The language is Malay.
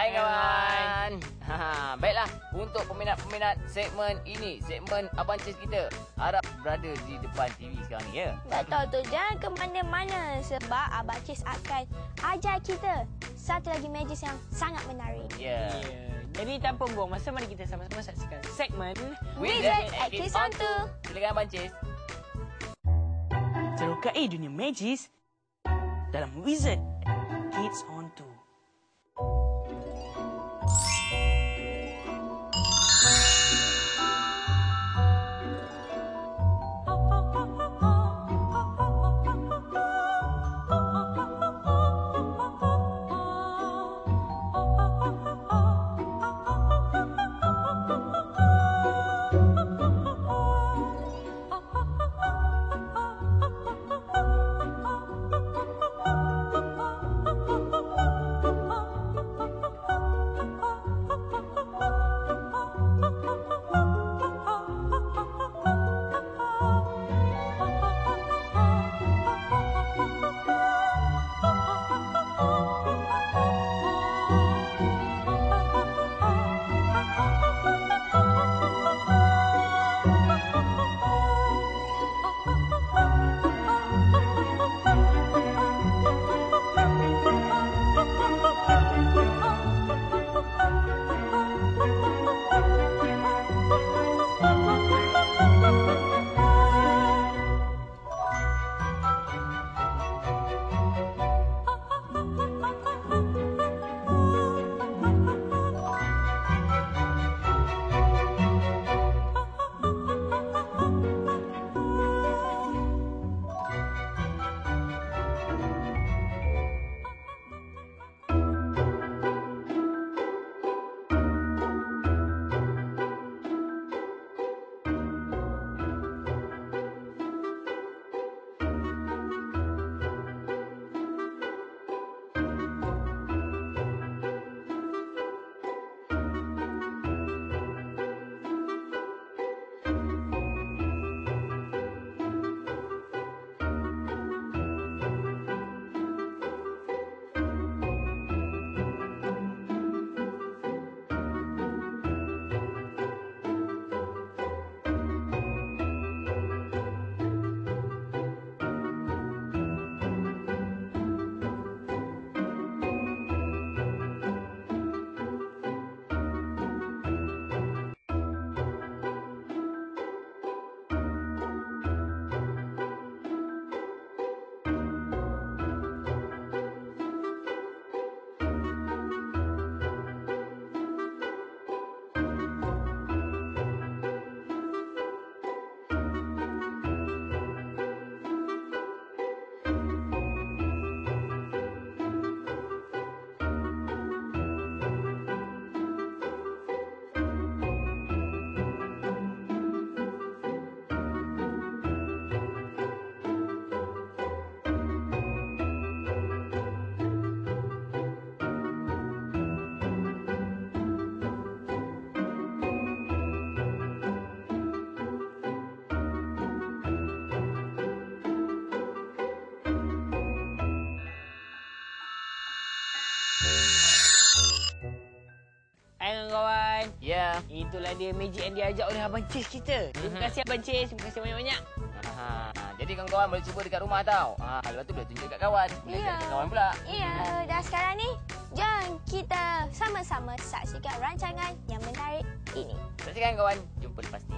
Hai kawan. Baiklah, untuk peminat-peminat segmen ini, segmen Abang Cis kita, harap berada di depan TV sekarang ni, ya? Betul tu, jangan ke mana-mana sebab Abang Cis akan ajar kita satu lagi majlis yang sangat menarik. Ya. Jadi tanpa buang masa, mari kita sama-sama saksikan segmen Wizard at Kids on 2. Silakan Abang Cis. Terokai dunia magis dalam Wizard Kids on 2. Hai kawan-kawan. Ya. Itulah dia magic yang diajak oleh Abang Cis kita. Terima kasih Abang Cis. Terima kasih banyak-banyak. Jadi kawan-kawan boleh cuba dekat rumah tau. Lepas tu boleh tunjuk kat kawan. Boleh Ya. kat kawan pula. Ya, dan sekarang ni, jom kita sama-sama saksikan rancangan yang menarik ini. Saksikan kawan. Jumpa lepas ni.